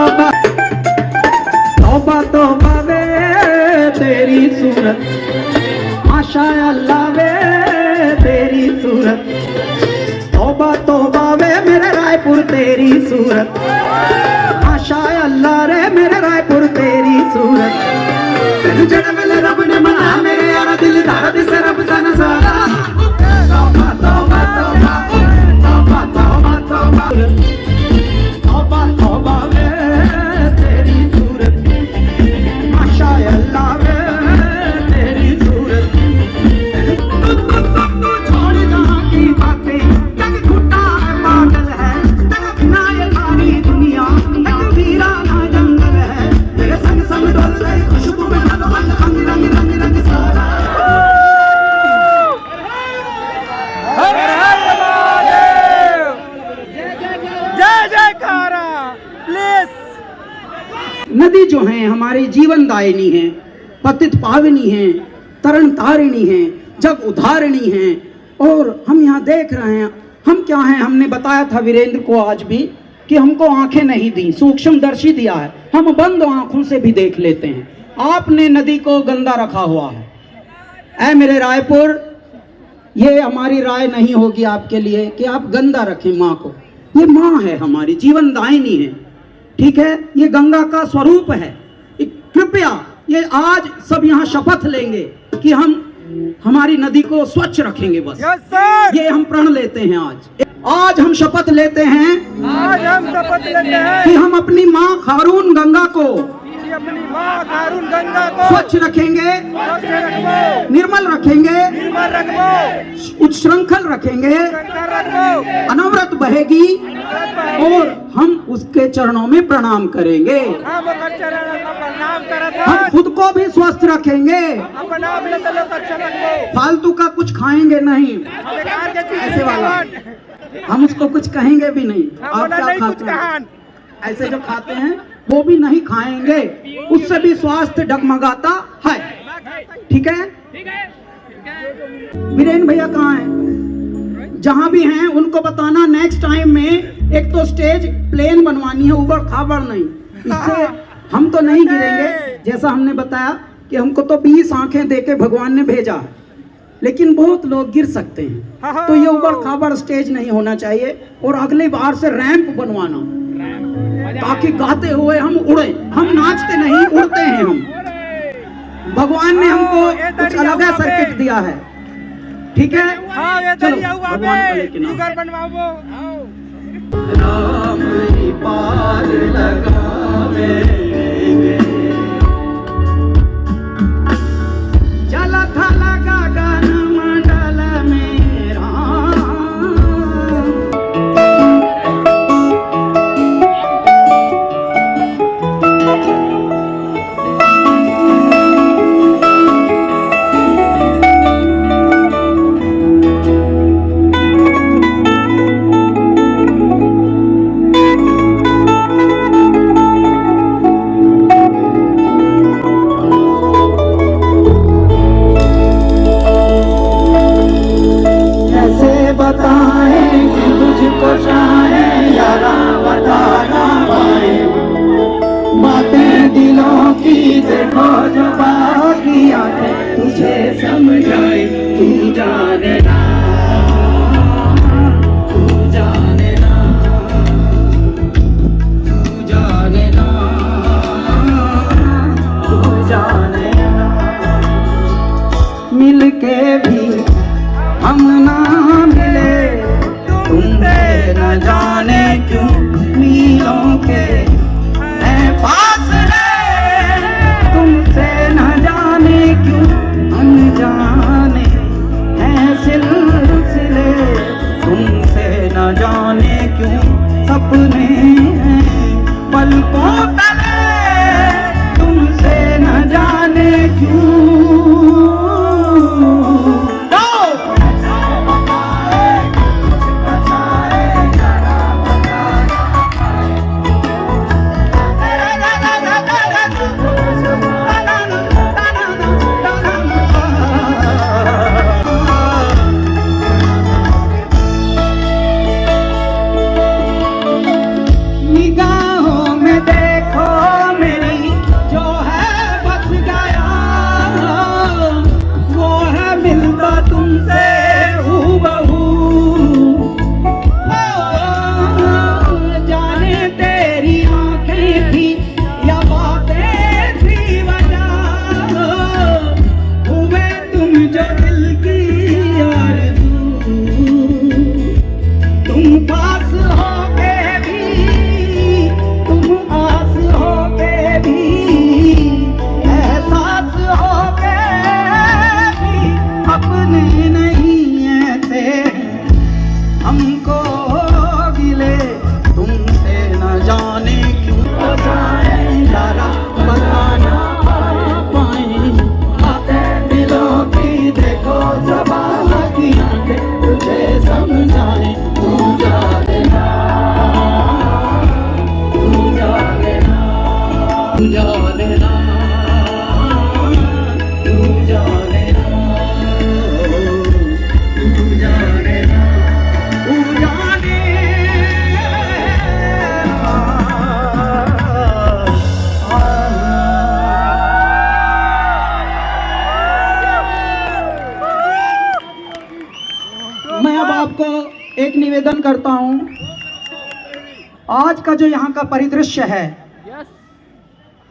तौबा तौबा तौबा वे तेरी सूरत, माशा अल्लाह वे तेरी सूरत, तौबा तौबा वे मेरे रायपुर तेरी सूरत, माशा अल्लाह रे मेरे रायपुर तेरी सूरत। तेनु जड़ मेले रब ने मना मेरे यारा दिल दारा दिस रब दा नजारा। तौबा तौबा तौबा तौबा तौबा तौबा तौबा तौबा वे तेरी सूरत, माशा अल्लाह वे तेरी सूरत। छोड़ जहां की बातें जग खुटा है पागल है, तेरे बिना ये सारी दुनिया एक वीराना जंगल है। तेरे संग संग डोल रही खुशबू में भगवान रंग रंग रंग रंग सारा। जय जयकारा प्लीज। नदी जो है हमारी जीवन दायिनी है, पतित पावनी है, तरण तारिणी है, जग उधारिणी है। और हम यहाँ देख रहे हैं हम क्या हैं। हमने बताया था वीरेंद्र को आज भी कि हमको आंखें नहीं दी, सूक्ष्म दर्शी दिया है, हम बंद आंखों से भी देख लेते हैं। आपने नदी को गंदा रखा हुआ है। ऐ मेरे रायपुर, ये हमारी राय नहीं होगी आपके लिए कि आप गंदा रखें माँ को। ये माँ है, हमारी जीवन दायिनी है, ठीक है। ये गंगा का स्वरूप है। कृपया ये आज सब यहाँ शपथ लेंगे कि हम हमारी नदी को स्वच्छ रखेंगे बस। Yes sir. ये हम प्रण लेते हैं आज हम शपथ लेते हैं। आज हम शपथ लेते हैं कि हम अपनी माँ खारून गंगा को कि अपनी माँ खारून गंगा को स्वच्छ रखेंगे, स्वच्छ रखबो, निर्मल रखेंगे, निर्मल रखबो, उच्छृंखल रखेंगे, शंकर रखबो, अनवरत बहेगी और हम उसके चरणों में प्रणाम करेंगे। हम ओकर चरण में प्रणाम करत हम हैं। खुद को भी स्वस्थ रखेंगे, अपना अपने तलो अच्छा रखबो, फालतू का कुछ खाएंगे नहीं, बेकार के चीज ऐसे वाला हम उसको कुछ कहेंगे भी नहीं। आप क्या नहीं कुछ खाते हैं? कहान ऐसे जो खाते हैं वो भी नहीं खाएंगे, उससे भी स्वास्थ्य डगमगाता है, ठीक है। वीरेंद्र भैया कहाँ हैं? जहां भी हैं उनको बताना नेक्स्ट टाइम में एक तो स्टेज प्लेन बनवानी है, ऊबड़ खाबड़ नहीं। इससे हम तो नहीं गिरेंगे, जैसा हमने बताया कि हमको तो 20 आंखें देके भगवान ने भेजा है, लेकिन बहुत लोग गिर सकते हैं। तो ये ऊबड़ खाबड़ स्टेज नहीं होना चाहिए। और अगली बार से रैंप बनवाना ताकि गाते हुए हम उड़े। हम नाचते नहीं, उड़ते हैं हम। भगवान ने हमको कुछ अलग सर्किट दिया है, ठीक है। हाँ ये चलो दरिया हुआ भगवान बे भले के नाम। शुगर बनवाओ। राम ही पार लगावेंगे, चला था लगा गगन मंडल में राम। बताएं कि तुझको चाहें यारा बताना पाए, बातें दिलों की देखो जो बाकी आंखें तुझे समझाए। तू जाने ना, तू जाने ना, तू जाने ना, तू जाने ना। मिलके भी हम ना मिले तुमसे, न जाने क्यों मीलों के हैं फासले। तुमसे न जाने क्यों अनजाने हैं सिलसिले। तुमसे न जाने क्यों सपने हैं पलकों तले। तुमसे न जाने क्यों आपको एक निवेदन करता हूं, आज का जो यहाँ का परिदृश्य है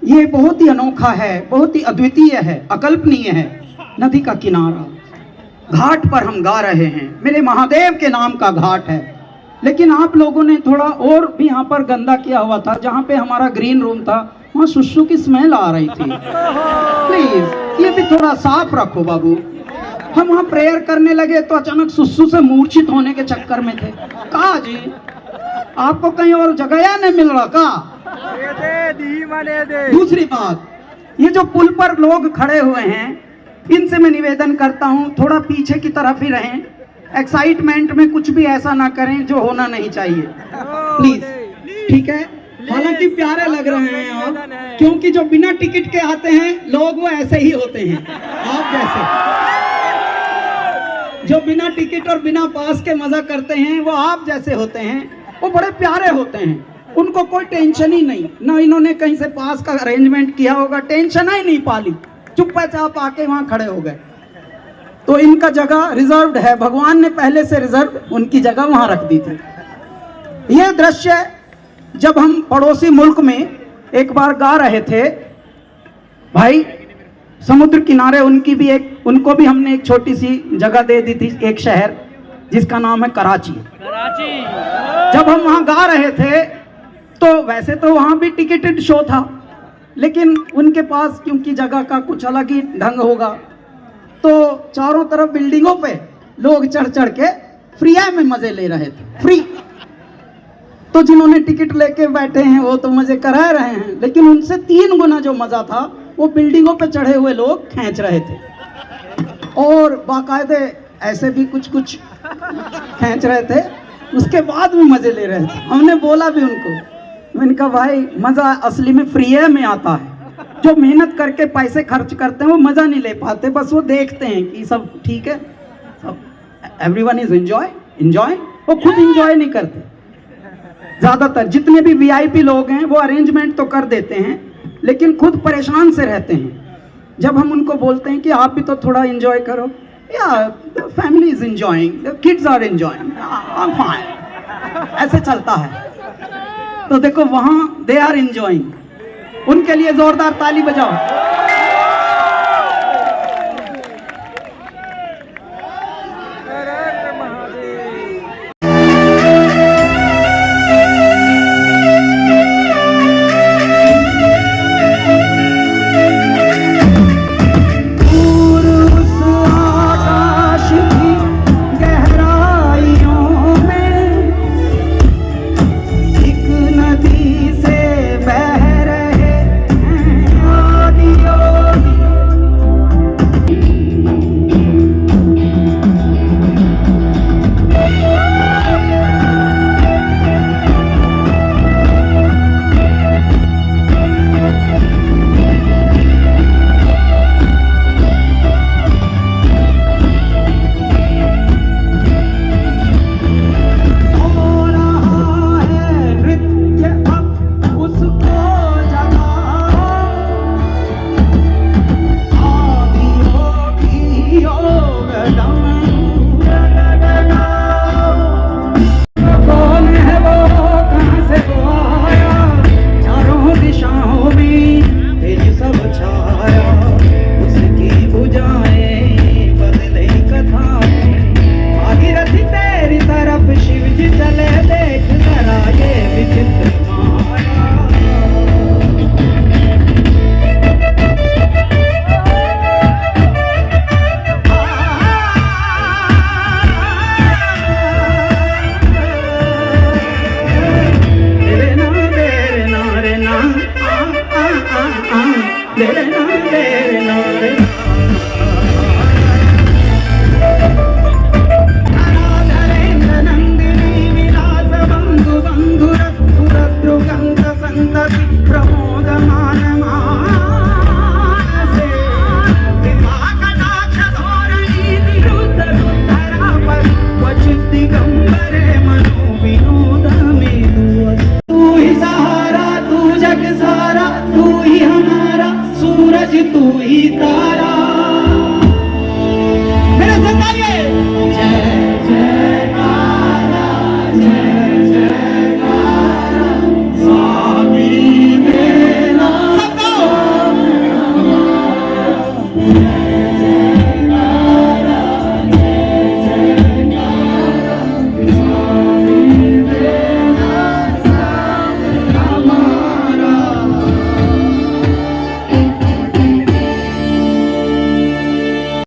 ये बहुत ही अनोखा है, बहुत ही अद्वितीय है, अकल्पनीय है। नदी का किनारा, घाट पर हम गा रहे हैं, मेरे महादेव के नाम का घाट है। लेकिन आप लोगों ने थोड़ा और भी यहाँ पर गंदा किया हुआ था। जहाँ पे हमारा ग्रीन रूम था वहाँ सुसु की स्मेल आ रही थी। प्लीज ये भी थोड़ा साफ रखो बाबू। हम वहाँ प्रेयर करने लगे तो अचानक सुसु से मूर्छित होने के चक्कर में थे। कहा जी आपको कहीं और जगह नहीं मिल रहा का? दूसरी बात, ये जो पुल पर लोग खड़े हुए हैं इनसे मैं निवेदन करता हूँ थोड़ा पीछे की तरफ ही रहें। एक्साइटमेंट में कुछ भी ऐसा ना करें जो होना नहीं चाहिए, प्लीज। ठीक है, हालांकि प्यारे लग रहे हैं आप, क्योंकि जो बिना टिकट के आते हैं लोग वो ऐसे ही होते हैं, आप जैसे। जो बिना टिकट और बिना पास के मजा करते हैं वो आप जैसे होते हैं, वो बड़े प्यारे होते हैं। उनको कोई टेंशन ही नहीं, ना इन्होंने कहीं से पास का अरेंजमेंट किया होगा, टेंशन ही नहीं पाली, चुपचाप आके वहां खड़े हो गए। तो इनका जगह रिजर्व्ड है, भगवान ने पहले से रिजर्व उनकी जगह वहां रख दी थी। यह दृश्य जब हम पड़ोसी मुल्क में एक बार गा रहे थे, भाई समुद्र किनारे उनको भी हमने एक छोटी सी जगह दे दी थी, एक शहर जिसका नाम है कराची। जब हम वहां गा रहे थे तो वैसे तो वहां भी टिकटेड शो था, लेकिन उनके पास क्योंकि जगह का कुछ अलग ही ढंग होगा तो चारों तरफ बिल्डिंगों पे लोग चढ़ चढ़ के फ्री में मजे ले रहे थे, फ्री। तो जिन्होंने टिकट लेके बैठे हैं वो तो मजे करा रहे हैं, लेकिन उनसे 3 गुना जो मजा था वो बिल्डिंगों पे चढ़े हुए लोग खींच रहे थे, और बाकायदे ऐसे भी कुछ खींच रहे थे, उसके बाद भी मजे ले रहे थे। हमने बोला भी उनको, मैंने कहा भाई मजा असली में फ्री में आता है, जो मेहनत करके पैसे खर्च करते हैं वो मजा नहीं ले पाते, बस वो देखते हैं कि सब ठीक है, सब एवरीवन इज एंजॉय, वो खुद एंजॉय नहीं करते। ज्यादातर जितने भी वीआईपी लोग हैं वो अरेंजमेंट तो कर देते हैं लेकिन खुद परेशान से रहते हैं। जब हम उनको बोलते हैं कि आप भी तो थोड़ा एंजॉय करो, या family is enjoying, kids are enjoying, fine, ऐसे चलता है। तो देखो वहां दे आर एंजॉयिंग, उनके लिए जोरदार ताली बजाओ।